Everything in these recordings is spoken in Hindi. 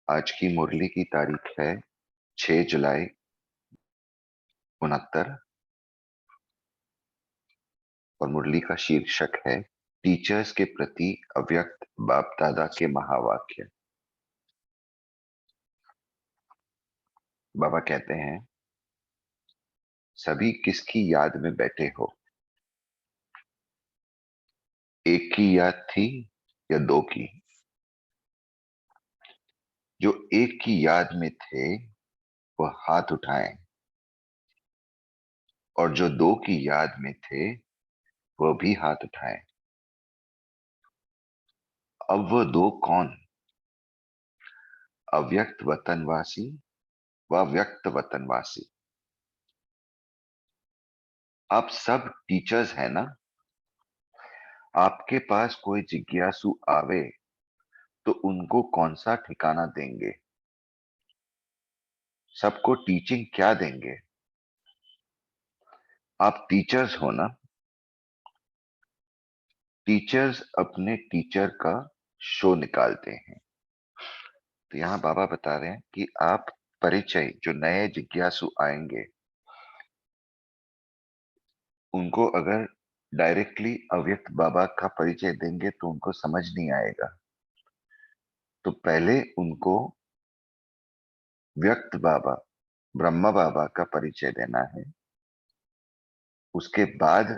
आज की मुरली की तारीख है 6 जुलाई 69 और मुरली का शीर्षक है टीचर्स के प्रति अव्यक्त बाप दादा के महावाक्य। बाबा कहते हैं, सभी किसकी याद में बैठे हो? एक की याद थी या दो की? जो एक की याद में थे वह हाथ उठाएं, और जो दो की याद में थे वह भी हाथ उठाएं। अब वह दो कौन? अव्यक्त वतनवासी व व्यक्त वतनवासी। आप सब टीचर्स हैं ना? आपके पास कोई जिज्ञासु आवे तो उनको कौन सा ठिकाना देंगे? सबको टीचिंग क्या देंगे? आप टीचर्स हो ना? टीचर्स अपने टीचर का शो निकालते हैं। तो यहाँ बाबा बता रहे हैं कि आप परिचय, जो नए जिज्ञासु आएंगे उनको अगर डायरेक्टली अव्यक्त बाबा का परिचय देंगे तो उनको समझ नहीं आएगा। तो पहले उनको व्यक्त बाबा, ब्रह्मा बाबा का परिचय देना है। उसके बाद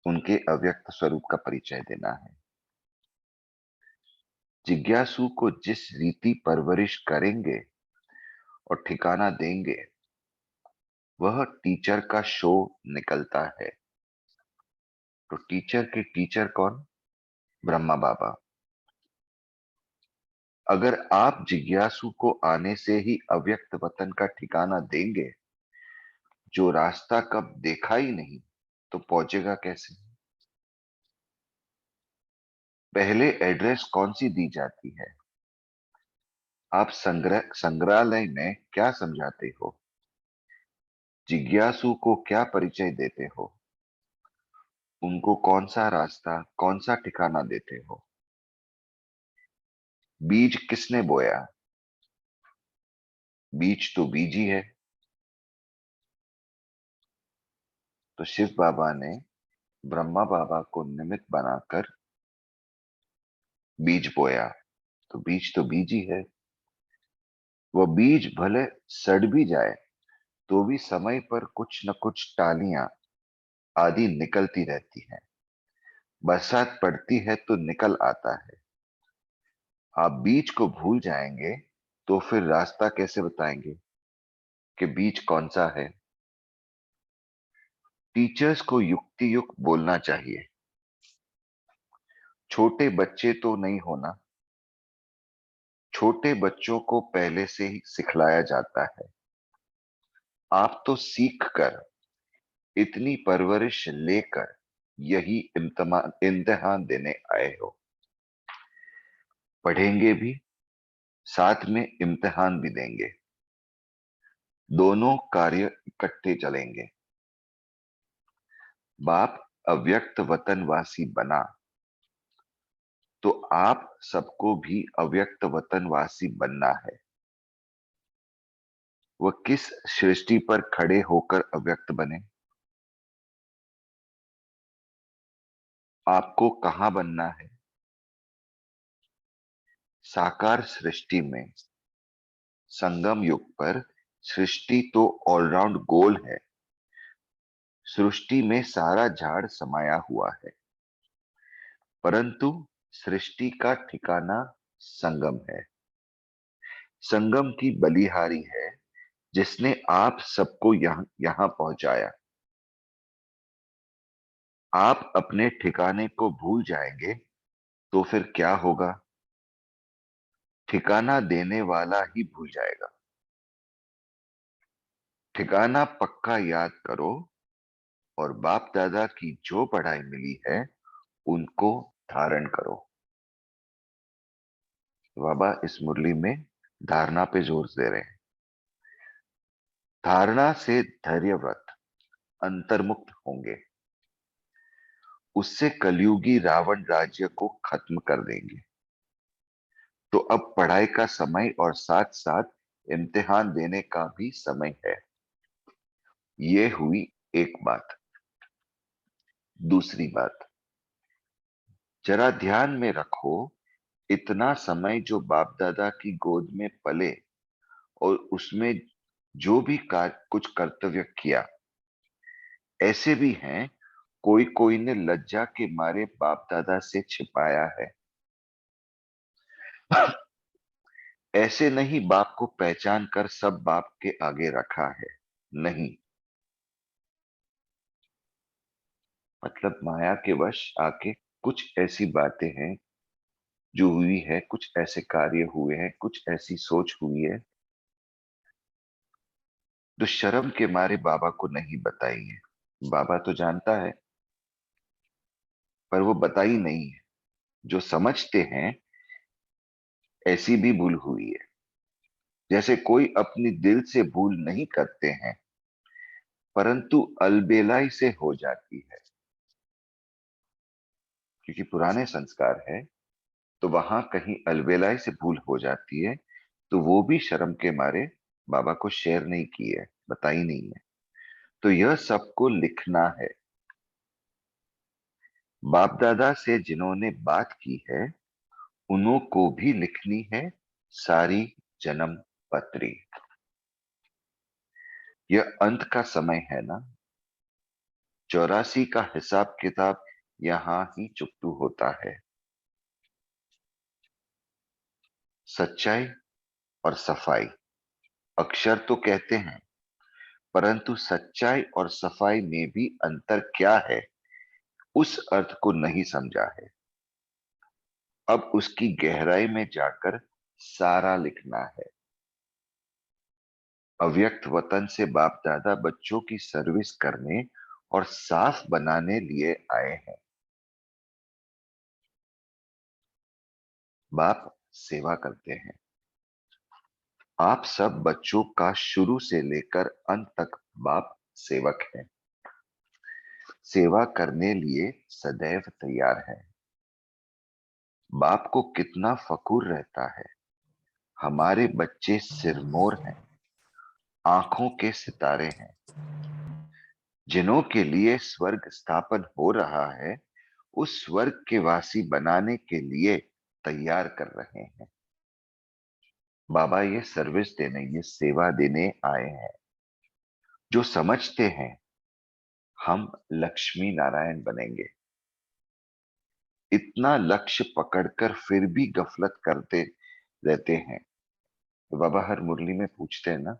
उनके अव्यक्त स्वरूप का परिचय देना है। जिज्ञासु को जिस रीति परवरिश करेंगे और ठिकाना देंगे वह टीचर का शो निकलता है। तो टीचर के टीचर कौन? ब्रह्मा बाबा। अगर आप जिज्ञासु को आने से ही अव्यक्त वतन का ठिकाना देंगे, जो रास्ता कब देखा ही नहीं, तो पहुंचेगा कैसे? पहले एड्रेस कौन सी दी जाती है? आप संग्रहालय में क्या समझाते हो? जिज्ञासु को क्या परिचय देते हो? उनको कौन सा रास्ता, कौन सा ठिकाना देते हो? बीज किसने बोया? बीज तो बीज ही है। तो शिव बाबा ने ब्रह्मा बाबा को निमित्त बनाकर बीज बोया, तो बीज तो बीज ही है। वह बीज भले सड़ भी जाए तो भी समय पर कुछ न कुछ टालियां आदि निकलती रहती हैं। बरसात पड़ती है तो निकल आता है। आप बीज को भूल जाएंगे तो फिर रास्ता कैसे बताएंगे कि बीज कौन सा है? टीचर्स को युक्ति युक्त बोलना चाहिए। छोटे बच्चे तो नहीं होना। छोटे बच्चों को पहले से ही सिखलाया जाता है। आप तो सीख कर, इतनी परवरिश लेकर यही इम्तिहान देने आए हो। पढ़ेंगे भी, साथ में इम्तिहान भी देंगे। दोनों कार्य इकट्ठे चलेंगे। बाप अव्यक्त वतनवासी बना तो आप सबको भी अव्यक्त वतनवासी बनना है। वह किस सृष्टि पर खड़े होकर अव्यक्त बने? आपको कहां बनना है? साकार सृष्टि में। संगम युग पर सृष्टि तो ऑलराउंड गोल है। सृष्टि में सारा झाड़ समाया हुआ है, परंतु सृष्टि का ठिकाना संगम है। संगम की बलिहारी है जिसने आप सबको यहां पहुंचाया। आप अपने ठिकाने को भूल जाएंगे तो फिर क्या होगा? ठिकाना देने वाला ही भूल जाएगा। ठिकाना पक्का याद करो और बाप दादा की जो पढ़ाई मिली है उनको धारण करो। बाबा इस मुरली में धारणा पे जोर दे रहे हैं। धारणा से धैर्यव्रत अंतर्मुक्त होंगे। उससे कलयुगी रावण राज्य को खत्म कर देंगे। तो अब पढ़ाई का समय और साथ साथ इम्तिहान देने का भी समय है। ये हुई एक बात। दूसरी बात, जरा ध्यान में रखो, इतना समय जो बाप दादा की गोद में पले और उसमें जो भी कुछ कर्तव्य किया, ऐसे भी हैं कोई कोई ने लज्जा के मारे बाप दादा से छिपाया है। ऐसे नहीं बाप को पहचान कर सब बाप के आगे रखा है, नहीं। मतलब माया के वश आके कुछ ऐसी बातें हैं जो हुई है, कुछ ऐसे कार्य हुए हैं, कुछ ऐसी सोच हुई है जो शर्म के मारे बाबा को नहीं बताई है। बाबा तो जानता है, पर वो बताई नहीं है। जो समझते हैं ऐसी भी भूल हुई है। जैसे कोई अपनी दिल से भूल नहीं करते हैं, परंतु अलबेलाई से हो जाती है, क्योंकि पुराने संस्कार है, तो वहां कहीं अलबेलाई से भूल हो जाती है, तो वो भी शर्म के मारे बाबा को शेयर नहीं की है, बताई नहीं है। तो यह सबको लिखना है। बाप दादा से जिन्होंने बात की है उन्हों को भी लिखनी है सारी जन्म पत्री। यह अंत का समय है ना। 84 का हिसाब किताब यहाँ ही चुकतू होता है। सच्चाई और सफाई अक्षर तो कहते हैं, परंतु सच्चाई और सफाई में भी अंतर क्या है, उस अर्थ को नहीं समझा है। अब उसकी गहराई में जाकर सारा लिखना है। अव्यक्त वतन से बाप दादा बच्चों की सर्विस करने और साफ बनाने लिए आए हैं। बाप सेवा करते हैं। आप सब बच्चों का शुरू से लेकर अंत तक बाप सेवक हैं, सेवा करने लिए सदैव तैयार है। बाप को कितना फखूर रहता है, हमारे बच्चे सिरमौर हैं, आंखों के सितारे हैं, जिन्हों के लिए स्वर्ग स्थापन हो रहा है, उस स्वर्ग के वासी बनाने के लिए तैयार कर रहे हैं। बाबा ये सर्विस देने, ये सेवा देने आए हैं। जो समझते हैं हम लक्ष्मी नारायण बनेंगे, इतना लक्ष्य पकड़कर फिर भी गफलत करते रहते हैं। तो बाबा हर मुरली में पूछते हैं ना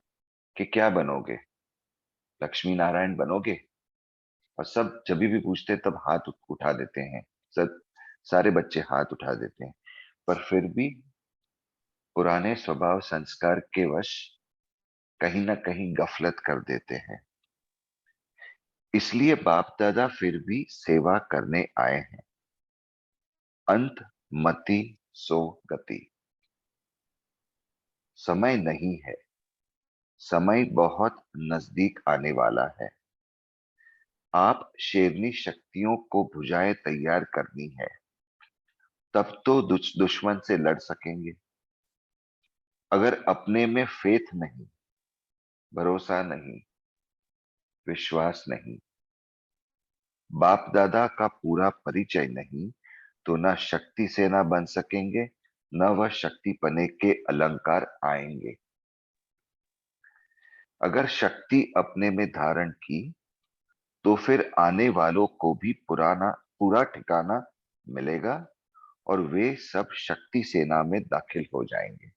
कि क्या बनोगे, लक्ष्मी नारायण बनोगे? और सब जब भी पूछते हैं तब हाथ उठा देते हैं। सब सारे बच्चे हाथ उठा देते हैं, पर फिर भी पुराने स्वभाव संस्कार के वश कहीं ना कहीं गफलत कर देते हैं। इसलिए बाप दादा फिर भी सेवा करने आए हैं। अंत मति सो गति। समय नहीं है, समय बहुत नजदीक आने वाला है। आप शेरनी शक्तियों को भुजाएं तैयार करनी है, तब तो दुश्मन से लड़ सकेंगे। अगर अपने में फेथ नहीं, भरोसा नहीं, विश्वास नहीं, बाप दादा का पूरा परिचय नहीं, तो ना शक्ति सेना बन सकेंगे, न वह शक्ति पने के अलंकार आएंगे। अगर शक्ति अपने में धारण की, तो फिर आने वालों को भी पुराना पूरा ठिकाना मिलेगा और वे सब शक्ति सेना में दाखिल हो जाएंगे।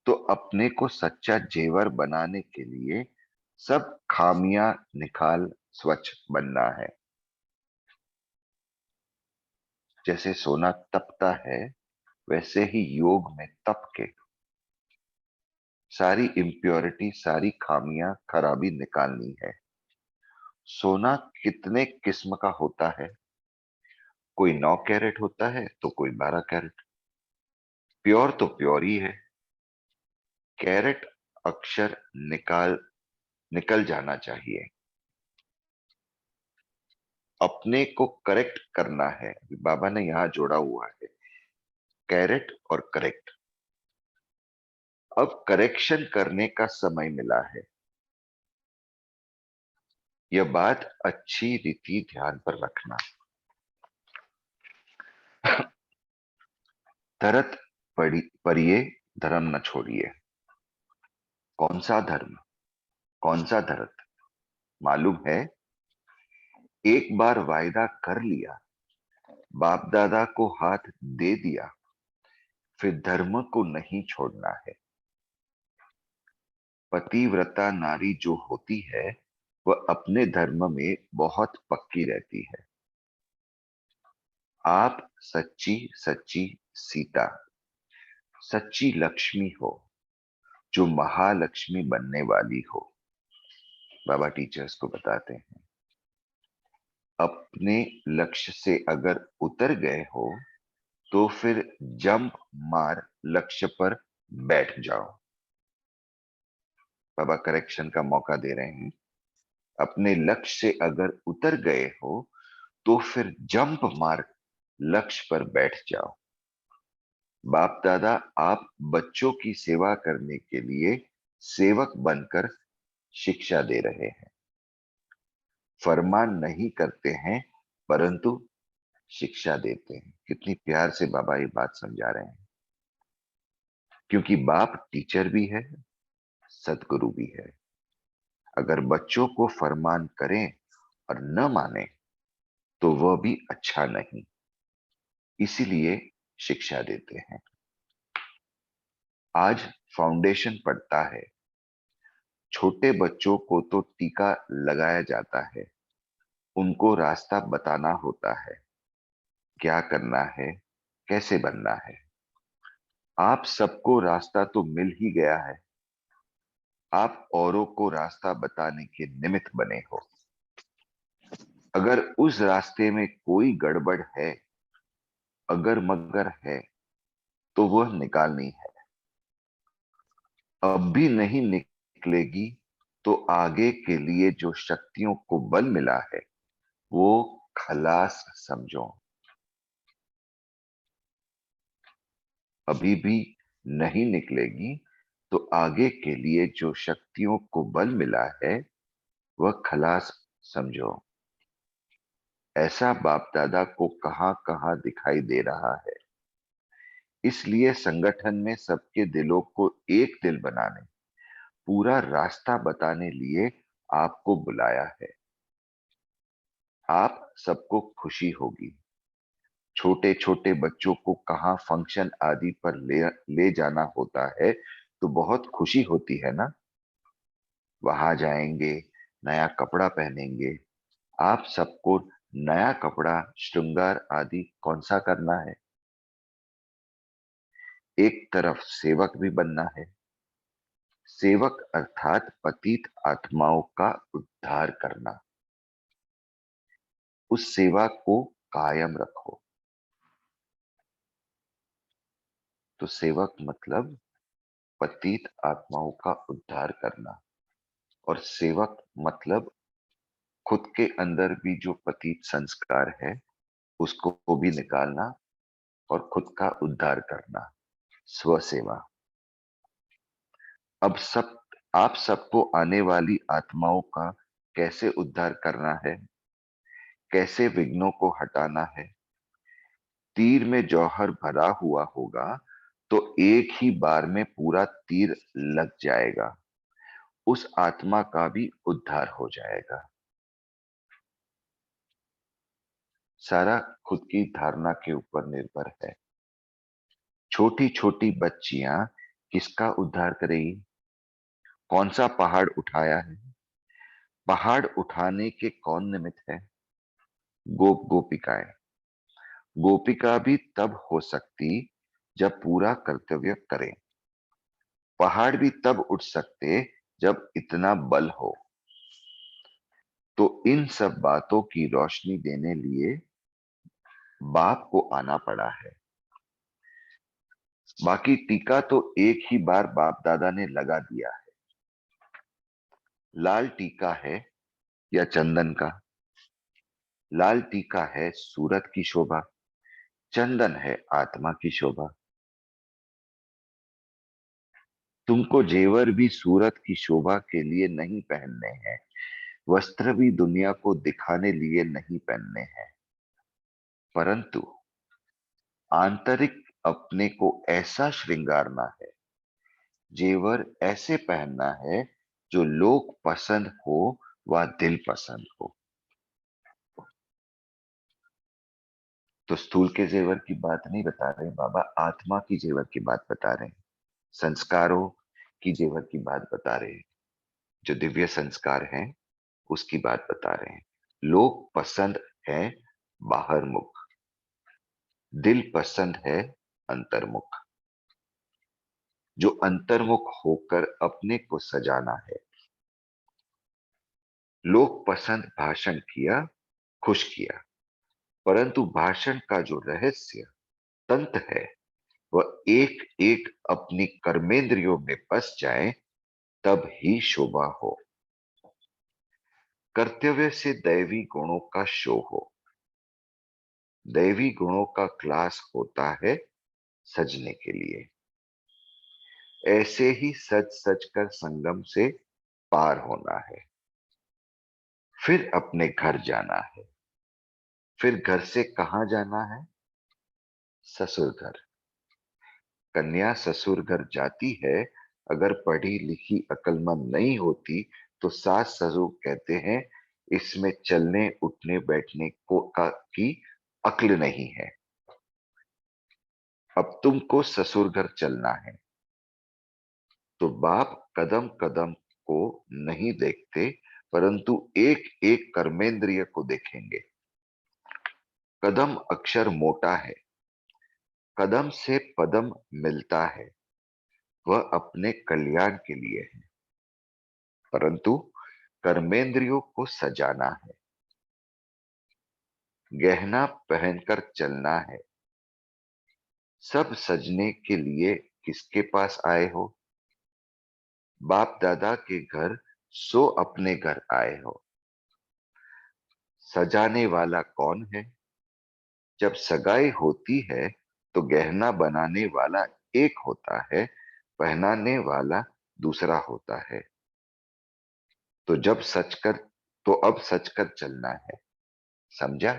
तो अपने को सच्चा जेवर बनाने के लिए सब खामियां निकाल स्वच्छ बनना है। जैसे सोना तपता है, वैसे ही योग में तप के सारी इम्प्योरिटी, सारी खामियां, खराबी निकालनी है। सोना कितने किस्म का होता है? कोई 9 कैरेट होता है तो कोई 12 कैरेट। प्योर तो प्योर ही है। कैरेट अक्षर निकाल निकल जाना चाहिए। अपने को करेक्ट करना है। बाबा ने यहां जोड़ा हुआ है, कैरेट और करेक्ट। अब करेक्शन करने का समय मिला है। यह बात अच्छी रीति ध्यान पर रखना। धरत परिये धर्म न छोड़िए। कौन सा धर्म, कौन सा धरत? मालूम है, एक बार वायदा कर लिया, बाप दादा को हाथ दे दिया, फिर धर्म को नहीं छोड़ना है। पतिव्रता नारी जो होती है वह अपने धर्म में बहुत पक्की रहती है। आप सच्ची सच्ची सीता, सच्ची लक्ष्मी हो, जो महालक्ष्मी बनने वाली हो। बाबा टीचर्स को बताते हैं, अपने लक्ष्य से अगर उतर गए हो तो फिर जंप मार लक्ष्य पर बैठ जाओ। बाबा करेक्शन का मौका दे रहे हैं। अपने लक्ष्य से अगर उतर गए हो तो फिर जंप मार लक्ष्य पर बैठ जाओ। बाप दादा आप बच्चों की सेवा करने के लिए सेवक बनकर शिक्षा दे रहे हैं। फरमान नहीं करते हैं परंतु शिक्षा देते हैं। कितनी प्यार से बाबा ये बात समझा रहे हैं, क्योंकि बाप टीचर भी है, सदगुरु भी है। अगर बच्चों को फरमान करें और न माने तो वह भी अच्छा नहीं, इसीलिए शिक्षा देते हैं। आज फाउंडेशन पड़ता है। छोटे बच्चों को तो टीका लगाया जाता है, उनको रास्ता बताना होता है, क्या करना है, कैसे बनना है। आप सबको रास्ता तो मिल ही गया है, आप औरों को रास्ता बताने के निमित्त बने हो। अगर उस रास्ते में कोई गड़बड़ है, अगर मगर है, तो वह निकालनी है। अब भी नहीं निकलेगी तो आगे के लिए जो शक्तियों को बल मिला है वो खलास समझो। अभी भी नहीं निकलेगी तो आगे के लिए जो शक्तियों को बल मिला है वह खलास समझो। ऐसा बाप दादा को कहां कहां दिखाई दे रहा है। इसलिए संगठन में सबके दिलों को एक दिल बनाने, पूरा रास्ता बताने लिए आपको बुलाया है। आप सबको खुशी होगी। छोटे छोटे बच्चों को कहाँ फंक्शन आदि पर ले जाना होता है तो बहुत खुशी होती है ना। वहां जाएंगे, नया कपड़ा पहनेंगे। आप सबको नया कपड़ा, श्रृंगार आदि कौन सा करना है? एक तरफ सेवक भी बनना है। सेवक अर्थात पतित आत्माओं का उद्धार करना। उस सेवा को कायम रखो। तो सेवक मतलब पतित आत्माओं का उद्धार करना, और सेवक मतलब खुद के अंदर भी जो पतित संस्कार है उसको भी निकालना और खुद का उद्धार करना, स्व सेवा। अब सब आप सबको आने वाली आत्माओं का कैसे उद्धार करना है, कैसे विघ्नों को हटाना है। तीर में जौहर भरा हुआ होगा तो एक ही बार में पूरा तीर लग जाएगा, उस आत्मा का भी उद्धार हो जाएगा। सारा खुद की धारणा के ऊपर निर्भर है। छोटी छोटी बच्चियां किसका उद्धार करेगी? कौन सा पहाड़ उठाया है? पहाड़ उठाने के कौन निमित्त है? गोप गोपिकाएं। गोपिका भी तब हो सकती जब पूरा कर्तव्य करे। पहाड़ भी तब उठ सकते जब इतना बल हो। तो इन सब बातों की रोशनी देने लिए बाप को आना पड़ा है। बाकी टीका तो एक ही बार बाप दादा ने लगा दिया है। लाल टीका है या चंदन का? लाल टीका है सूरत की शोभा, चंदन है आत्मा की शोभा। तुमको जेवर भी सूरत की शोभा के लिए नहीं पहनने हैं, वस्त्र भी दुनिया को दिखाने लिए नहीं पहनने हैं, परंतु आंतरिक अपने को ऐसा श्रृंगारना है, जेवर ऐसे पहनना है जो लोग पसंद हो व दिल पसंद हो। तो स्थूल के जेवर की बात नहीं बता रहे बाबा, आत्मा की जेवर की बात बता रहे हैं, संस्कारों की जेवर की बात बता रहे हैं, जो दिव्य संस्कार हैं उसकी बात बता रहे हैं। लोग पसंद है बाहर मुख, दिल पसंद है अंतर्मुख। जो अंतर्मुख होकर अपने को सजाना है। लोग पसंद भाषण किया, खुश किया, परंतु भाषण का जो रहस्य तंत्र है वह एक एक अपनी कर्मेंद्रियों में बस जाए, तब ही शोभा हो। कर्तव्य से दैवी गुणों का शो हो। दैवी गुणों का क्लास होता है सजने के लिए। ऐसे ही सच सच कर संगम से पार होना है। फिर अपने घर जाना है। फिर घर से कहां जाना है? ससुर घर। कन्या ससुर घर जाती है, अगर पढ़ी लिखी अक्लमंद नहीं होती तो सास ससुर कहते हैं इसमें चलने उठने बैठने को की अक्ल नहीं है। अब तुमको ससुर घर चलना है तो बाप कदम कदम को नहीं देखते, परंतु एक एक कर्मेंद्रिय को देखेंगे। कदम अक्षर मोटा है, कदम से पदम मिलता है, वह अपने कल्याण के लिए है, परंतु कर्मेंद्रियों को सजाना है। गहना पहनकर चलना है। सब सजने के लिए किसके पास आए हो? बाप दादा के घर, सो अपने घर आए हो। सजाने वाला कौन है? जब सगाई होती है तो गहना बनाने वाला एक होता है, पहनाने वाला दूसरा होता है। तो जब सच कर तो अब सच कर चलना है। समझा?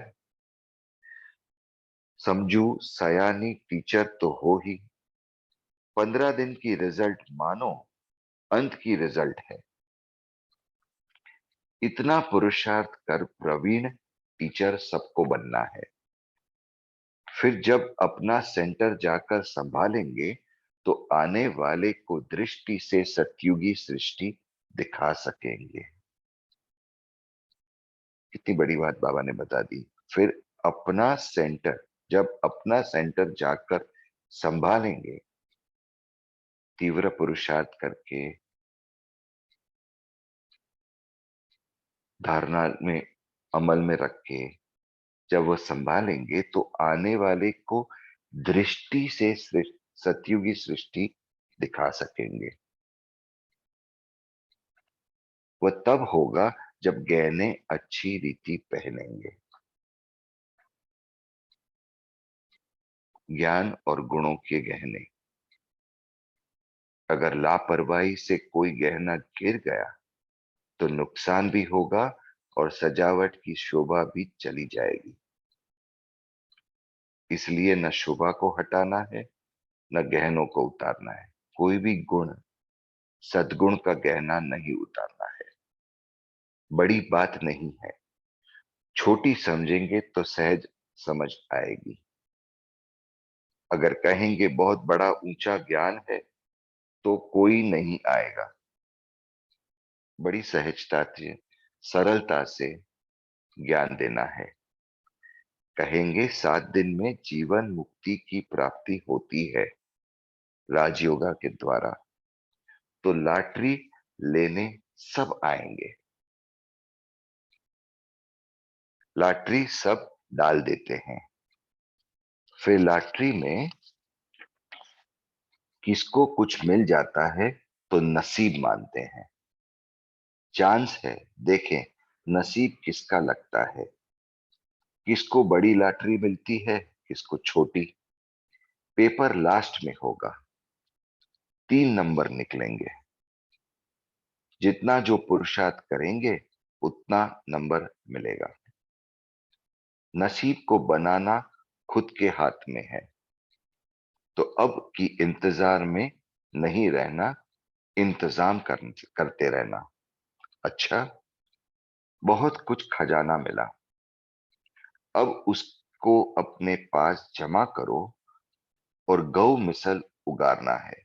समझू सयानी टीचर तो हो ही। 15 दिन की रिजल्ट मानो अंत की रिजल्ट है। इतना पुरुषार्थ कर प्रवीण टीचर सबको बनना है। फिर जब अपना सेंटर जाकर संभालेंगे तो आने वाले को दृष्टि से सतयुगी सृष्टि दिखा सकेंगे। कितनी बड़ी बात बाबा ने बता दी। फिर अपना सेंटर, जब अपना सेंटर जाकर संभालेंगे, तीव्र पुरुषार्थ करके, धारणा में अमल में रख के जब वह संभालेंगे तो आने वाले को दृष्टि से सतयुगी सृष्टि दिखा सकेंगे। वह तब होगा जब गहने अच्छी रीति पहनेंगे। ज्ञान और गुणों के गहने। अगर लापरवाही से कोई गहना गिर गया तो नुकसान भी होगा और सजावट की शोभा भी चली जाएगी। इसलिए न शोभा को हटाना है, न गहनों को उतारना है। कोई भी गुण, सद्गुण का गहना नहीं उतारना है। बड़ी बात नहीं है, छोटी समझेंगे तो सहज समझ आएगी। अगर कहेंगे बहुत बड़ा ऊंचा ज्ञान है तो कोई नहीं आएगा। बड़ी सहजता से, सरलता से ज्ञान देना है। कहेंगे 7 दिन में जीवन मुक्ति की प्राप्ति होती है राजयोगा के द्वारा, तो लॉटरी लेने सब आएंगे। लॉटरी सब डाल देते हैं। फिर लॉटरी में किसको कुछ मिल जाता है तो नसीब मानते हैं। चांस है, देखें नसीब किसका लगता है। किसको बड़ी लॉटरी मिलती है, किसको छोटी। पेपर लास्ट में होगा। 3 नंबर निकलेंगे। जितना जो पुरुषार्थ करेंगे उतना नंबर मिलेगा। नसीब को बनाना खुद के हाथ में है। तो अब की इंतजार में नहीं रहना, इंतजाम करते रहना। अच्छा, बहुत कुछ खजाना मिला, अब उसको अपने पास जमा करो और गौ मिसल उगारना है।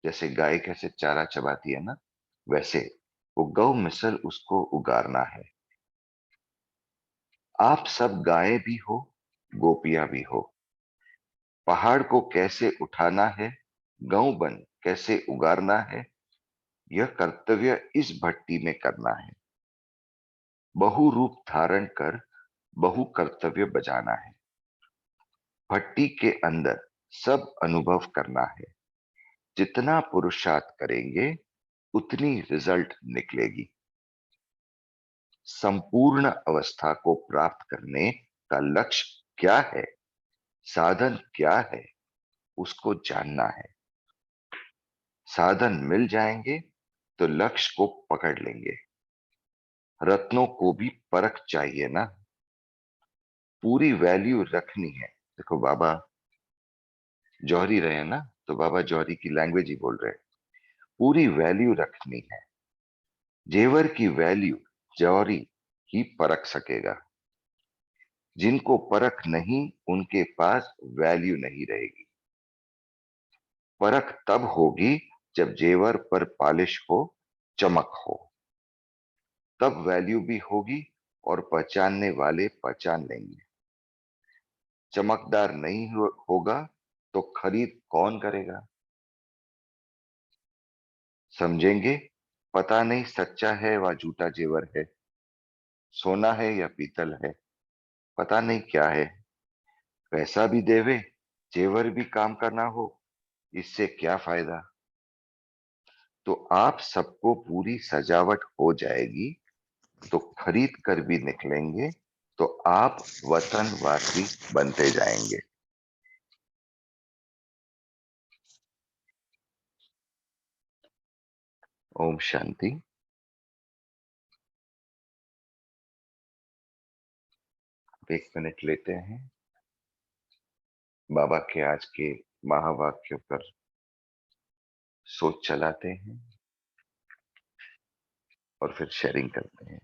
जैसे गाय कैसे चारा चबाती है ना, वैसे वो गौ मिसल उसको उगारना है। आप सब गायें भी हो, गोपियां भी हो। पहाड़ को कैसे उठाना है, गौ बन कैसे उगारना है, यह कर्तव्य इस भट्टी में करना है। बहु रूप धारण कर बहु कर्तव्य बजाना है। भट्टी के अंदर सब अनुभव करना है। जितना पुरुषार्थ करेंगे उतनी रिजल्ट निकलेगी। संपूर्ण अवस्था को प्राप्त करने का लक्ष्य क्या है, साधन क्या है, उसको जानना है। साधन मिल जाएंगे तो लक्ष्य को पकड़ लेंगे। रत्नों को भी परख चाहिए ना, पूरी वैल्यू रखनी है। देखो बाबा जौहरी रहे हैं ना, तो बाबा जौहरी की लैंग्वेज ही बोल रहे हैं। पूरी वैल्यू रखनी है। जेवर की वैल्यू जौहरी ही परख सकेगा। जिनको परख नहीं उनके पास वैल्यू नहीं रहेगी। परख तब होगी जब जेवर पर पॉलिश हो, चमक हो, तब वैल्यू भी होगी और पहचानने वाले पहचान लेंगे। चमकदार नहीं होगा तो खरीद कौन करेगा। समझेंगे, पता नहीं सच्चा है व झूठा जेवर है, सोना है या पीतल है, पता नहीं क्या है। पैसा भी देवे, जेवर भी काम करना हो, इससे क्या फायदा। तो आप सबको पूरी सजावट हो जाएगी तो खरीद कर भी निकलेंगे, तो आप वतनवासी बनते जाएंगे। ओम शांति। एक मिनट लेते हैं, बाबा के आज के महावाक्यों पर सोच चलाते हैं और फिर शेयरिंग करते हैं।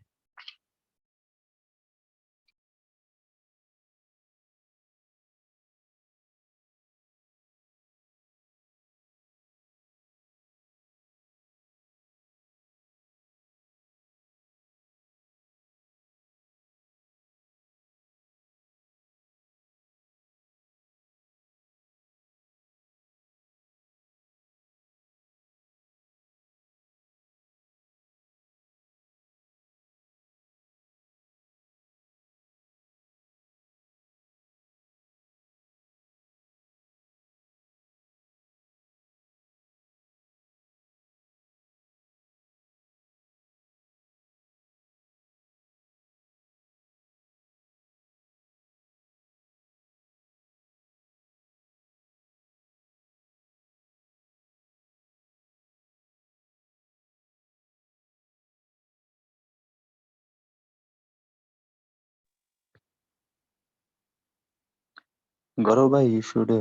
Gaurav bhai, you should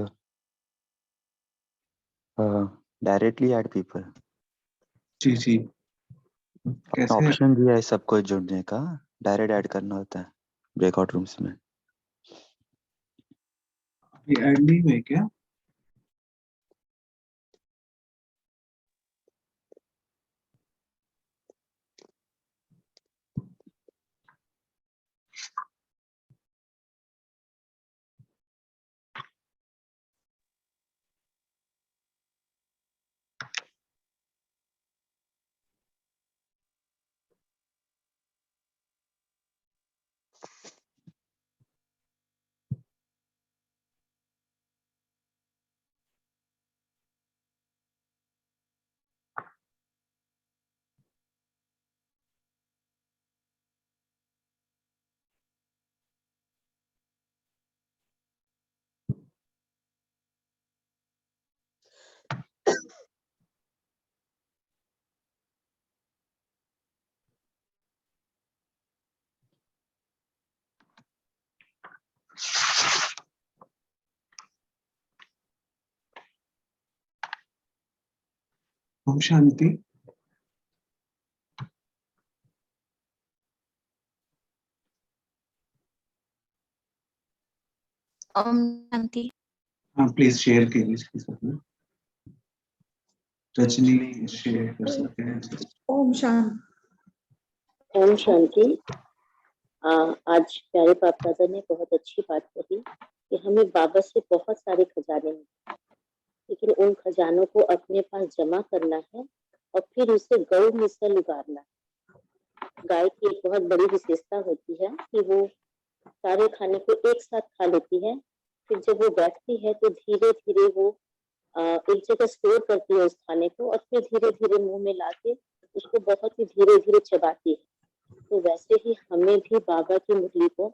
directly add people. जी जी। अपना कैसे ऑप्शन दिया है सबको जुड़ने का, डायरेक्ट ऐड करना होता है ब्रेकआउट रूम्स में। अभी ऐड नहीं हुए क्या? ओम शांति। ओम शांति। हाँ प्लीज शेयर कीजिए इसके साथ में। रजनी शेयर कर सकते हैं। ओम शांति। ओम शांति। आज प्यारे बाप दादा ने बहुत अच्छी बात कही कि हमें बाबा से बहुत सारे खजाने मिले, लेकिन उन खजानों को अपने पास जमा करना है और फिर उसे गौ मिसल उगारना है। गाय की एक बहुत बड़ी विशेषता होती है कि वो सारे खाने को एक साथ खा लेती है, फिर जब वो बैठती है तो धीरे धीरे वो एक जगह स्टोर करती है उस खाने को और फिर धीरे धीरे मुंह में लाके उसको बहुत ही धीरे धीरे चबाती है। तो वैसे ही हमें भी बाबा की मुरली को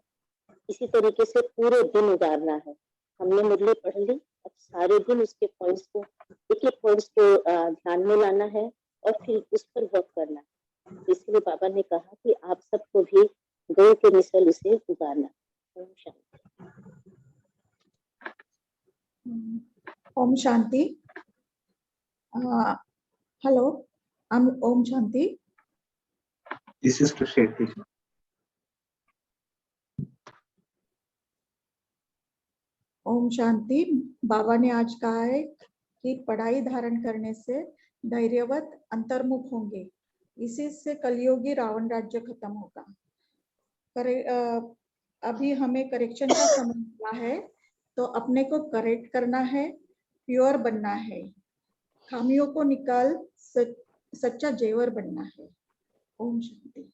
इसी तरीके से पूरे दिन उतारना है। हमने मुरली पढ़ ली, अब सारे दिन उसके पॉइंट्स को एक एक पॉइंट्स को ध्यान में लाना है और फिर उस पर वर्क करना है। इसलिए बाबा ने कहा कि आप सबको भी गौ के मिसल उसे उतारना। ओम शांति। ओम शांति। हेलो, ओम शांति। दिस इज टू शेयर कीजिए। ओम शांति। बाबा ने आज कहा है कि पढ़ाई धारण करने से धैर्यवत अंतर्मुख होंगे, इसी से कलयुगी रावण राज्य खत्म होगा। अभी हमें करेक्शन का समय मिला है, तो अपने को करेक्ट करना है, प्योर बनना है, खामियों को निकाल सच्चा जेवर बनना है। ओम शांति।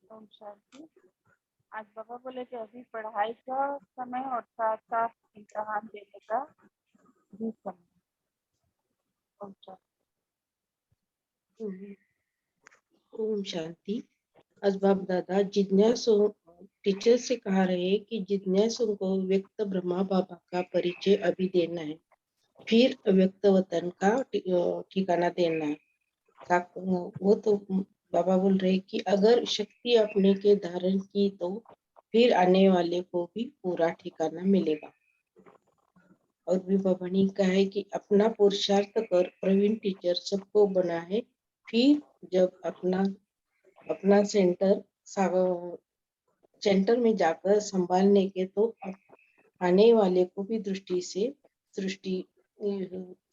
ओम शांति। आज बाबा बोले कि अभी पढ़ाई का समय और साथ साथ इम्तहान देने का भी समय। ओम शांति। ओम शांति। आज बाप दादा जिज्ञासु टीचर से कहा रहे कि जिज्ञासु को व्यक्त ब्रह्मा बाबा का परिचय अभी देना है, फिर अव्यक्त वतन का ठिकाना देना है। वो तो बाबा बोल रहे कि अगर शक्ति अपने के धारण की तो फिर आने वाले को भी पूरा ठिकाना मिलेगा। और भी बाबा ने कहा है कि अपना पुरुषार्थ कर प्रवीण टीचर सबको बना है, फिर जब अपना सेंटर में जाकर संभालने के तो आने वाले को भी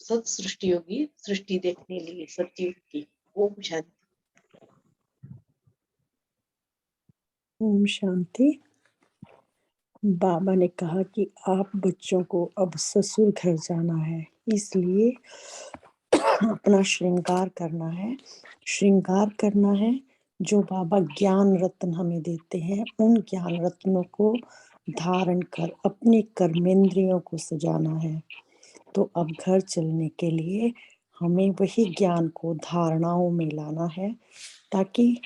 सत सृष्टियों की सृष्टि देखने लिए सत्युग की। ओम शांति। ओम शांति। बाबा ने कहा कि आप बच्चों को अब ससुर घर जाना है, इसलिए अपना श्रृंगार करना है। श्रृंगार करना है, जो बाबा ज्ञान रत्न हमें देते हैं, उन ज्ञान रत्नों को धारण कर अपने कर्मेंद्रियों को सजाना है। तो अब घर चलने के लिए हमें वही ज्ञान को धारणाओं में लाना है, ताकि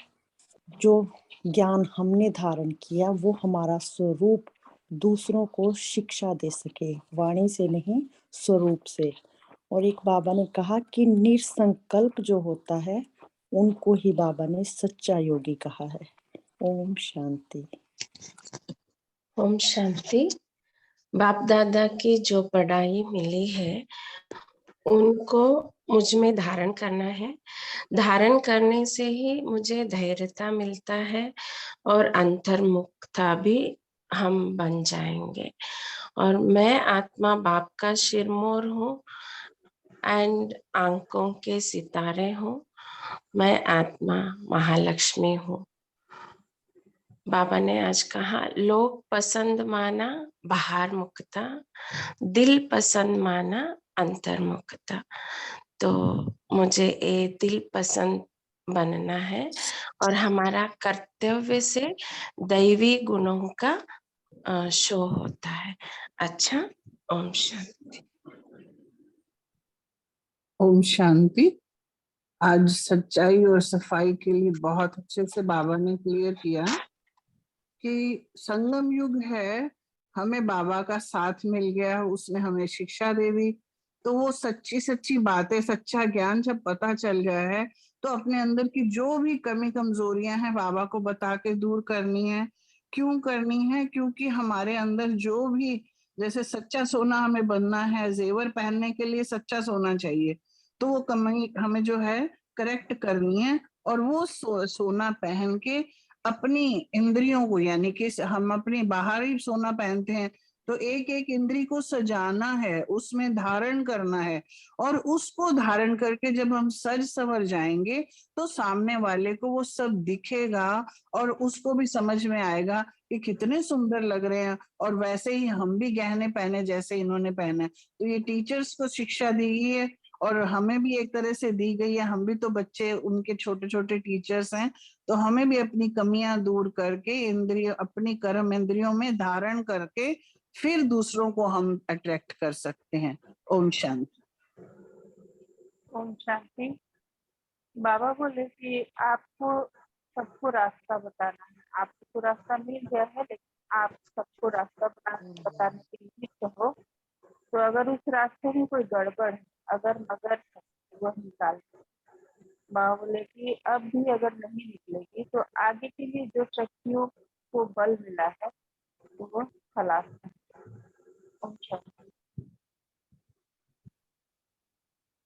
जो ज्ञान हमने धारण किया वो हमारा स्वरूप दूसरों को शिक्षा दे सके, वाणी से नहीं स्वरूप से। और एक बाबा ने कहा कि निसंकल्प जो होता है उनको ही बाबा ने सच्चा योगी कहा है। ओम शांति। ओम शांति। बाप दादा की जो पढ़ाई मिली है उनको मुझ में धारण करना है। धारण करने से ही मुझे धैर्यता मिलता है और अंतर्मुखता भी हम बन जाएंगे। और मैं आत्मा बाप का शिरमोर हूँ एंड आंखों के सितारे हूँ। मैं आत्मा महालक्ष्मी हूँ। बाबा ने आज कहा लोग पसंद माना बाहर मुखता, दिल पसंद माना अंतर्मुखता। तो मुझे ये दिल पसंद बनना है और हमारा कर्तव्य से दैवी गुणों का शो होता है। अच्छा, ओम शांति। ओम शांति। आज सच्चाई और सफाई के लिए बहुत अच्छे से बाबा ने क्लियर किया कि संगम युग है, हमें बाबा का साथ मिल गया, उसने हमें शिक्षा दे दी, तो वो सच्ची सच्ची बातें, सच्चा ज्ञान जब पता चल गया है तो अपने अंदर की जो भी कमी कमजोरियां हैं बाबा को बता के दूर करनी है। क्यों करनी है? क्योंकि हमारे अंदर जो भी जैसे सच्चा सोना हमें बनना है, जेवर पहनने के लिए सच्चा सोना चाहिए, तो वो कमी हमें जो है करेक्ट करनी है। और वो सोना पहन के अपनी इंद्रियों को, यानी कि हम अपनी बाहरी सोना पहनते हैं तो एक एक इंद्री को सजाना है, उसमें धारण करना है, और उसको धारण करके जब हम सज संवर जाएंगे तो सामने वाले को वो सब दिखेगा और उसको भी समझ में आएगा कि कितने सुंदर लग रहे हैं, और वैसे ही हम भी गहने पहने जैसे इन्होंने पहने। तो ये टीचर्स को शिक्षा दी गई है और हमें भी एक तरह से दी गई है। हम भी तो बच्चे उनके छोटे छोटे टीचर्स हैं, तो हमें भी अपनी कमियां दूर करके इंद्रिय अपनी कर्म इंद्रियों में धारण करके फिर दूसरों को हम अट्रैक्ट कर सकते हैं। ओम शांति। ओम शांति। बाबा बोले कि आपको सबको रास्ता बताना है, आपको तो रास्ता मिल गया है, लेकिन आप सबको रास्ता बताने के लिए कहो। तो अगर उस रास्ते में कोई गड़बड़ है, अगर मगर है, वह निकाल दो। बाबा बोले कि अब भी अगर नहीं निकलेगी तो आगे के लिए जो शक्तियों को बल मिला है तो वो खलास है। ओम शांति।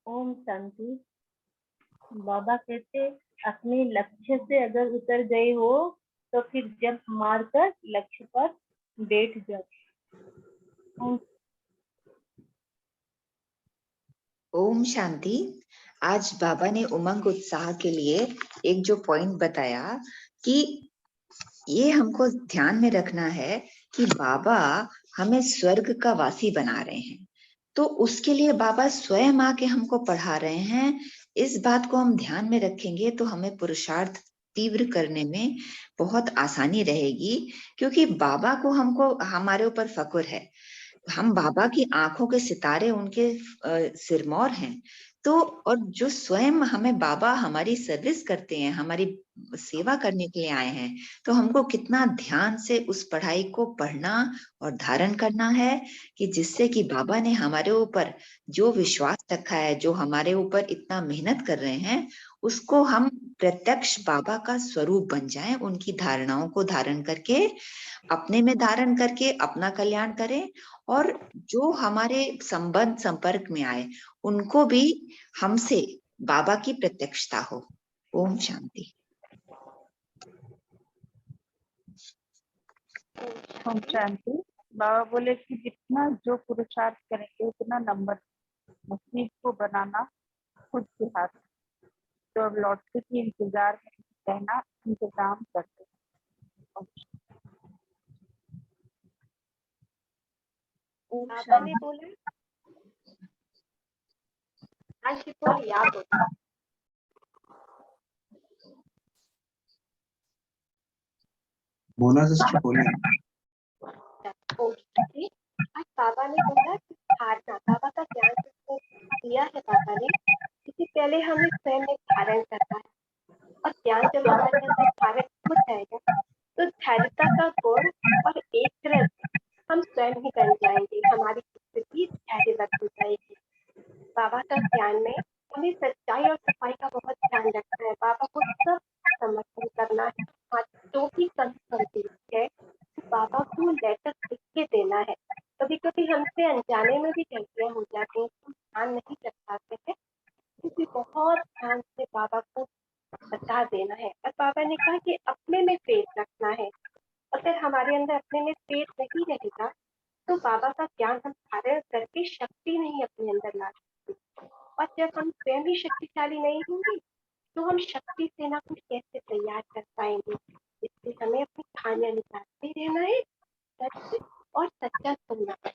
ओम शांति। बाबा कहते अपने लक्ष्य से अगर उतर गए हो तो फिर जंप मारकर लक्ष्य पर बैठ जाओ। ओम शांति। आज बाबा ने उमंग उत्साह के लिए एक जो पॉइंट बताया कि ये हमको ध्यान में रखना है कि बाबा हमें स्वर्ग का वासी बना रहे हैं, तो उसके लिए बाबा स्वयं आके हमको पढ़ा रहे हैं। इस बात को हम ध्यान में रखेंगे तो हमें पुरुषार्थ तीव्र करने में बहुत आसानी रहेगी, क्योंकि बाबा को हमको हमारे ऊपर फक्र है। हम बाबा की आंखों के सितारे, उनके सिरमौर हैं। तो और जो स्वयं हमें बाबा हमारी सर्विस करते हैं, हमारी सेवा करने के लिए आए हैं, तो हमको कितना ध्यान से उस पढ़ाई को पढ़ना और धारण करना है कि जिससे कि बाबा ने हमारे ऊपर जो विश्वास रखा है, जो हमारे ऊपर इतना मेहनत कर रहे हैं, उसको हम प्रत्यक्ष बाबा का स्वरूप बन जाएं, उनकी धारणाओं को धारण करके अपने में धारण करके अपना कल्याण करें, और जो हमारे संबंध संपर्क में आए उनको भी हमसे बाबा की प्रत्यक्षता हो। ओम शांति। ओम शांति। बाबा बोले कि जितना जो पुरुषार्थ करेंगे उतना नंबर नसीब को बनाना खुद के हाथ। तो अब लौटने की इंतजार में रहना, इंतजाम करते हैं। बाबा ने बोला आज कोई याद होता। बोला सिस्टर बोलिए। आज बाबा ने बोला कि धारणा, बाबा का ज्ञान जिसको दिया है बाबा ने, इससे पहले हमें स्वयं में धारण करना है, और ज्ञान जब हमारे अंदर धारण हो जाएगा तो धैर्यता का गुण और एक हम स्वयं ही बन जाएंगे, हमारी स्थिति धैर्यवत हो जाएगी। बाबा का ज्ञान में हमें सच्चाई और सफाई का बहुत ध्यान रखना है। बाबा को सब समर्थन करना है, जो भी कमी है बाबा को लेटर लिख के देना है। कभी कभी हमसे अनजाने में भी गलतियां हो जाती हैं, तो ध्यान नहीं रख पाते हैं, क्योंकि बहुत ध्यान से बाबा को बता देना है। और बाबा ने कहा कि अपने में फेथ रखना है। अगर हमारे अंदर अपने में फेथ नहीं रहेगा तो बाबा का ज्ञान हम धारण करके शक्ति नहीं अपने अंदर ला सकते, और जब हम स्वयं ही शक्तिशाली नहीं होंगे तो हम शक्ति सेना को कैसे तैयार कर पाएंगे। इसलिए हमें अपनी खानियां निकालते रहना है, सच और सच्चा सुनना है।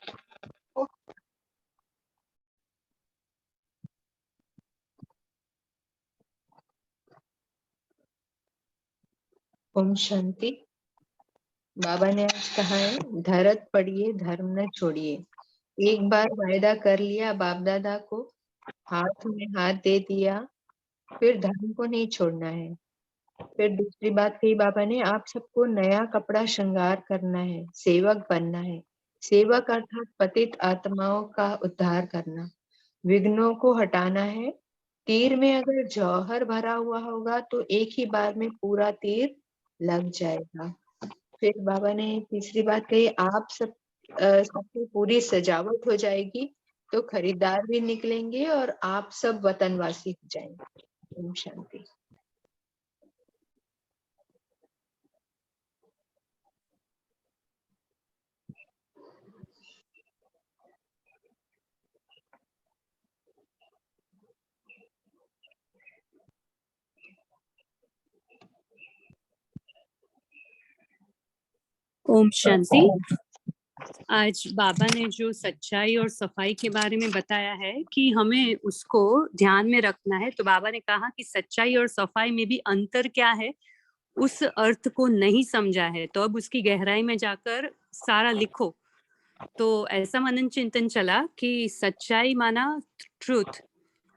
ओम शांति। बाबा ने आज कहा है, धरत पड़िए धर्म न छोड़िए। एक बार वायदा कर लिया बाप दादा को, हाथ में हाथ दे दिया, फिर धर्म को नहीं छोड़ना है। फिर दूसरी बात कही बाबा ने, आप सबको नया कपड़ा श्रृंगार करना है, सेवक बनना है। सेवक अर्थात पतित आत्माओं का उद्धार करना, विघ्नों को हटाना है। तीर में अगर जौहर भरा हुआ होगा तो एक ही बार में पूरा तीर लग जाएगा। फिर बाबा ने तीसरी बात कही, आप सब सबकी पूरी सजावट हो जाएगी, तो खरीदार भी निकलेंगे और आप सब वतनवासी हो जाएंगे। ओम शांति। ओम शांति। आज बाबा ने जो सच्चाई और सफाई के बारे में बताया है कि हमें उसको ध्यान में रखना है, तो बाबा ने कहा कि सच्चाई और सफाई में भी अंतर क्या है उस अर्थ को नहीं समझा है, तो अब उसकी गहराई में जाकर सारा लिखो। तो ऐसा मनन चिंतन चला कि सच्चाई माना ट्रूथ,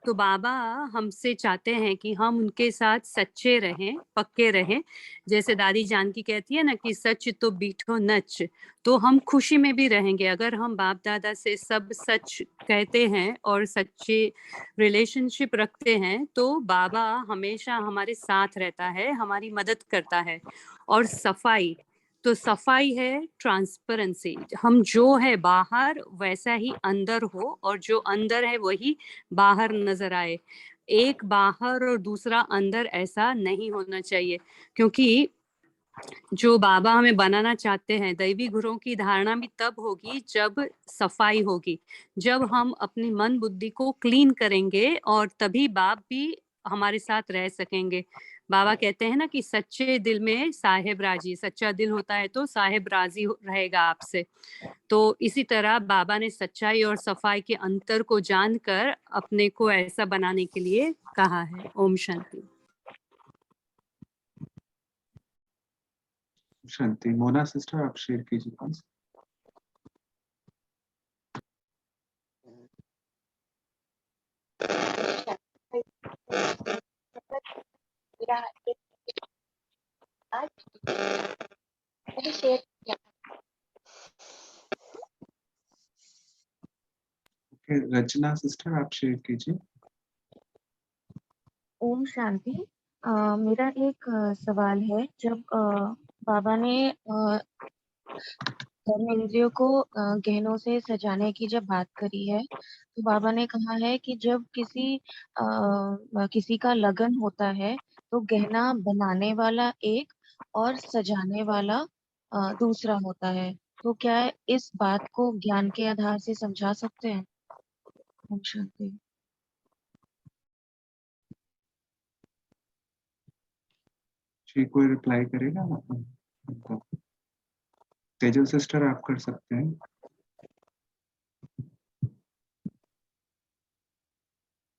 तो बाबा हमसे चाहते हैं कि हम उनके साथ सच्चे रहें, पक्के रहें। जैसे दादी जानकी कहती है ना कि सच तो बीठो नच, तो हम खुशी में भी रहेंगे अगर हम बाप दादा से सब सच कहते हैं और सच्चे रिलेशनशिप रखते हैं, तो बाबा हमेशा हमारे साथ रहता है, हमारी मदद करता है। और सफाई, तो सफाई है ट्रांसपेरेंसी, हम जो है बाहर वैसा ही अंदर हो और जो अंदर है वही बाहर नजर आए। एक बाहर और दूसरा अंदर ऐसा नहीं होना चाहिए, क्योंकि जो बाबा हमें बनाना चाहते हैं, दैवी गुरुओं की धारणा भी तब होगी जब सफाई होगी, जब हम अपनी मन बुद्धि को क्लीन करेंगे और तभी बाप भी हमारे साथ रह सकेंगे। बाबा कहते हैं ना कि सच्चे दिल में साहेब राजी, सच्चा दिल होता है तो साहेब राजी रहेगा आपसे। तो इसी तरह बाबा ने सच्चाई और सफाई के अंतर को जानकर अपने को ऐसा बनाने के लिए कहा है। ओम शांति। शांति। मोना सिस्टर, आप शेयर कीजिए प्लीज। रचना सिस्टर, आप शेयर कीजिए। ओम शांति। मेरा एक सवाल है। जब बाबा ने कर्मेंद्रियों को गहनों से सजाने की जब बात करी है, तो बाबा ने कहा है कि जब किसी का लगन होता है तो गहना बनाने वाला एक और सजाने वाला दूसरा होता है। तो क्या इस बात को ज्ञान के आधार से समझा सकते हैं? ओम शांति। जी, कोई रिप्लाई करेगा? तेजल सिस्टर, आप कर सकते हैं।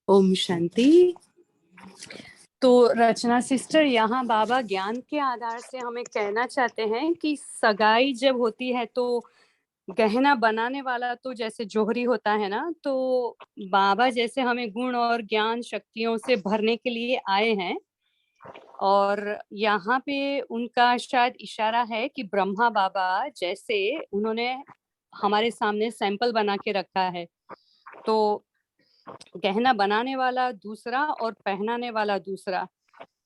ओम शांति। तो रचना सिस्टर, यहाँ बाबा ज्ञान के आधार से हमें कहना चाहते हैं कि सगाई जब होती है तो गहना बनाने वाला तो जैसे जोहरी होता है ना, तो बाबा जैसे हमें गुण और ज्ञान शक्तियों से भरने के लिए आए हैं, और यहाँ पे उनका शायद इशारा है कि ब्रह्मा बाबा जैसे उन्होंने हमारे सामने सैंपल बना के रखा है, तो गहना बनाने वाला दूसरा और पहनाने वाला दूसरा।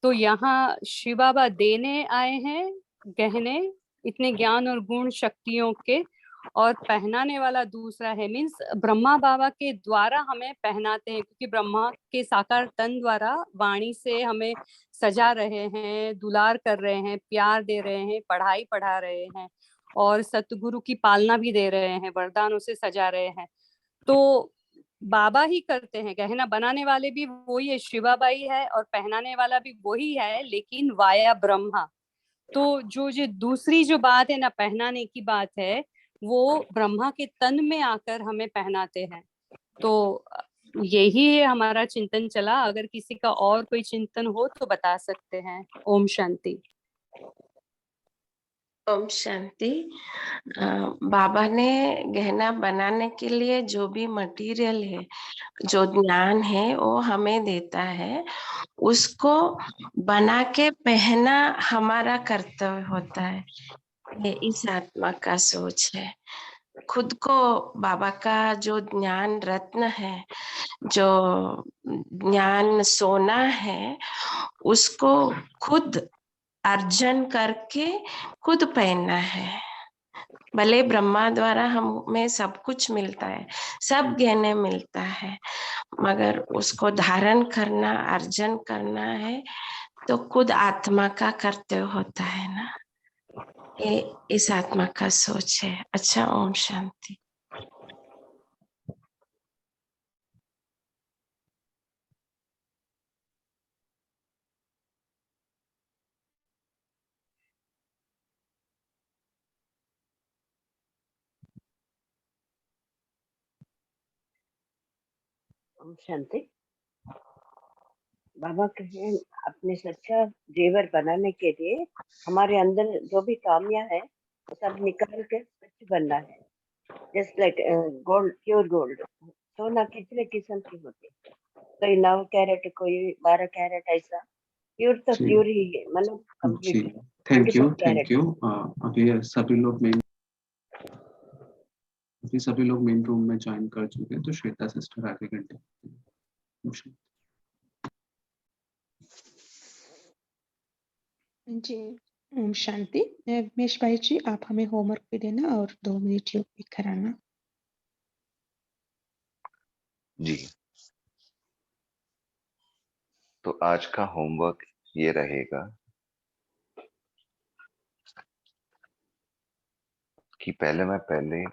तो यहाँ शिव बाबा देने आए हैं गहने इतने ज्ञान और गुण शक्तियों के, और पहनाने वाला दूसरा है, मीन्स ब्रह्मा बाबा के द्वारा हमें पहनाते हैं, क्योंकि ब्रह्मा के साकार तन द्वारा वाणी से हमें सजा रहे हैं, दुलार कर रहे हैं, प्यार दे रहे हैं, पढ़ाई पढ़ा रहे हैं और सतगुरु की पालना भी दे रहे हैं, वरदानों से सजा रहे हैं। तो बाबा ही करते हैं, गहना बनाने वाले भी वही है, शिवाबाई है, और पहनाने वाला भी वही है, लेकिन वाया ब्रह्मा। तो जो दूसरी जो बात है ना, पहनाने की बात है, वो ब्रह्मा के तन में आकर हमें पहनाते हैं। तो यही है हमारा चिंतन चला। अगर किसी का और कोई चिंतन हो तो बता सकते हैं। ओम शांति। ओम शांति। बाबा ने गहना बनाने के लिए जो भी मटेरियल है, जो ज्ञान है, वो हमें देता है। उसको बना के पहना हमारा कर्तव्य होता है। ये इस आत्मा का सोच है। खुद को बाबा का जो ज्ञान रत्न है, जो ज्ञान सोना है, उसको खुद अर्जन करके खुद पहनना है। भले ब्रह्मा द्वारा हमें सब कुछ मिलता है, सब ज्ञान मिलता है, मगर उसको धारण करना, अर्जन करना है तो खुद आत्मा का कर्तव्य होता है ना। ये इस आत्मा का सोच है। अच्छा, ओम शांति। ओम शांति। बाबा कहे अपने सच्चा जेवर बनाने के लिए हमारे अंदर जो भी कामियां है वो सब निकाल के सच बनना है। Just like gold, pure gold. सोना कितने किस्म की होती है, कोई 9 कैरेट, कोई 12 कैरेट, ऐसा प्योर तो जी प्योर ही है, मतलब जी, कम्प्लीटली थैंक यू 24 कैरेट। अभी सभी लोग मेन रूम में ज्वाइन कर चुके हैं, तो श्वेता सिस्टर आगे कंटिन्यू। जी, ओम शांति। रमेश भाई जी, आप हमें होमवर्क भी देना और 2 मिनट योग भी कराना। जी, तो आज का होमवर्क ये रहेगा कि पहले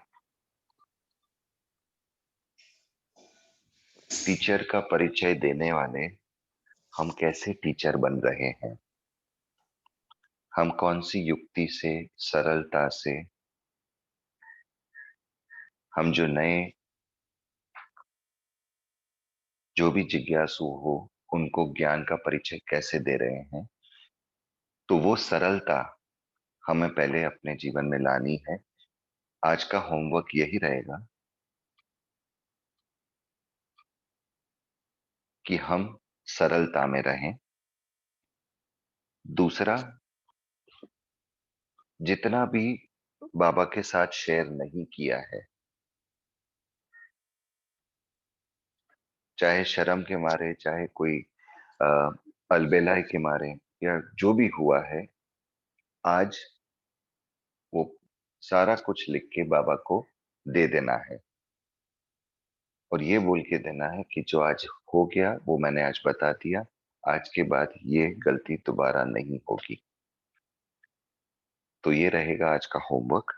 टीचर का परिचय देने वाले हम कैसे टीचर बन रहे हैं, हम कौन सी युक्ति से, सरलता से, हम जो भी जिज्ञासु हो उनको ज्ञान का परिचय कैसे दे रहे हैं। तो वो सरलता हमें पहले अपने जीवन में लानी है। आज का होमवर्क यही रहेगा कि हम सरलता में रहें। दूसरा, जितना भी बाबा के साथ शेयर नहीं किया है, चाहे शर्म के मारे, चाहे कोई अलबेला के मारे, या जो भी हुआ है, आज वो सारा कुछ लिख के बाबा को दे देना है और ये बोल के देना है कि जो आज हो गया वो मैंने आज बता दिया, आज के बाद ये गलती दोबारा नहीं होगी। तो ये रहेगा आज का होमवर्क।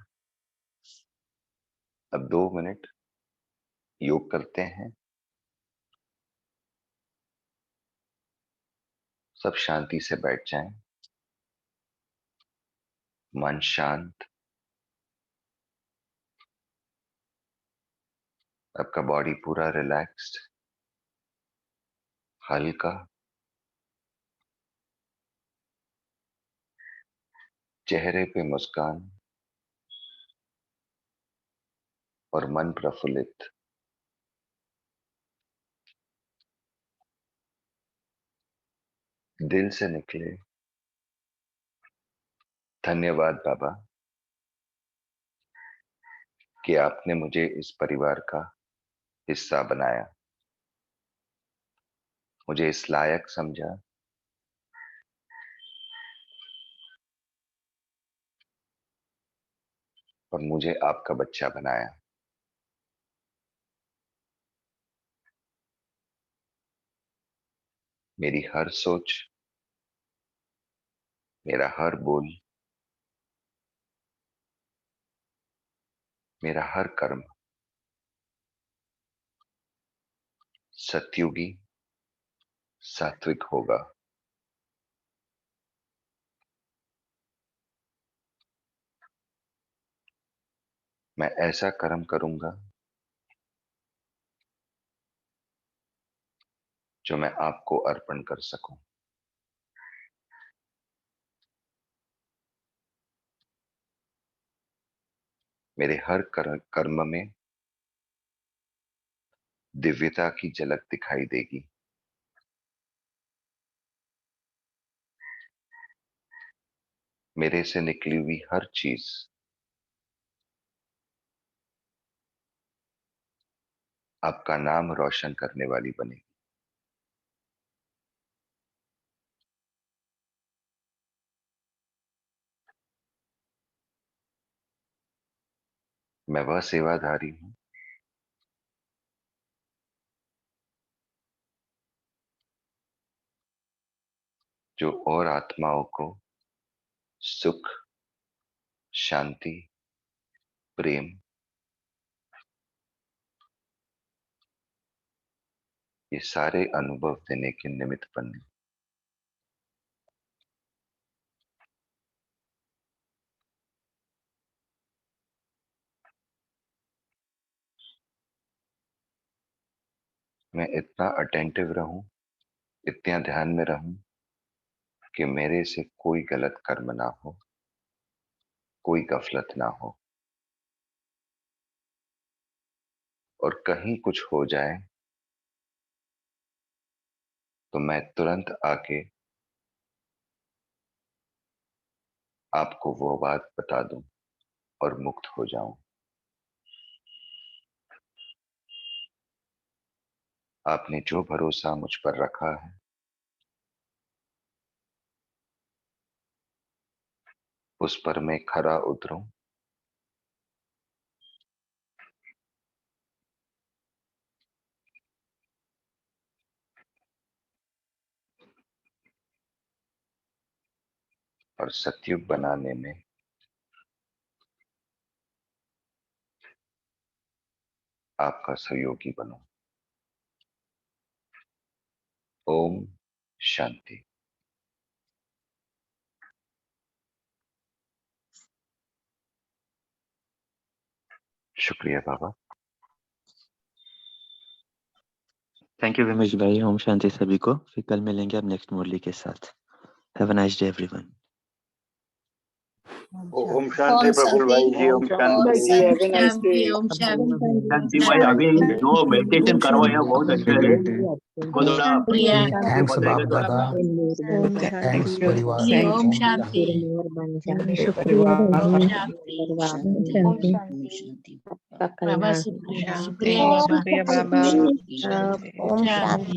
अब 2 मिनट योग करते हैं। सब शांति से बैठ जाएं, मन शांत, आपका बॉडी पूरा रिलैक्स्ड, हल्का, चेहरे पे मुस्कान और मन प्रफुल्लित। दिल से निकले धन्यवाद बाबा कि आपने मुझे इस परिवार का हिस्सा बनाया, मुझे इस लायक समझा, और मुझे आपका बच्चा बनाया। मेरी हर सोच, मेरा हर बोल, मेरा हर कर्म सत्युगी, सात्विक होगा। मैं ऐसा कर्म करूंगा जो मैं आपको अर्पण कर सकूं। मेरे हर कर्म में दिव्यता की झलक दिखाई देगी। मेरे से निकली हुई हर चीज आपका नाम रोशन करने वाली बनेगी। मैं वह सेवाधारी हूं जो और आत्माओं को सुख, शांति, प्रेम ये सारे अनुभव देने के निमित्त बने। मैं इतना अटेंटिव रहूं, इतना ध्यान में रहूं कि मेरे से कोई गलत कर्म ना हो, कोई गफलत ना हो, और कहीं कुछ हो जाए तो मैं तुरंत आके आपको वो बात बता दूं और मुक्त हो जाऊं। आपने जो भरोसा मुझ पर रखा है उस पर मैं खरा उतरूं, और सतयुग बनाने में आपका सहयोगी बनूं। ओम शांति। शुक्रिया बाबा। थैंक यू विमेश भाई। ओम शांति सभी को। फिर कल मिलेंगे अब नेक्स्ट मुरली के साथ। Have a nice day everyone. ओम शांति प्रफुल्ल भाई जी, ओम शांति। ओम शांति। शांति भाई, अभी जो मेडिटेशन करवाया बहुत अच्छा है। वो थोड़ा थैंक्स बताएगा बाप थोड़ा। दादा, थैंक्स परिवार। ओम शांति। ओम शांति। बाबा शुक्रिया बाबा। ओम शांति। ओम शांति।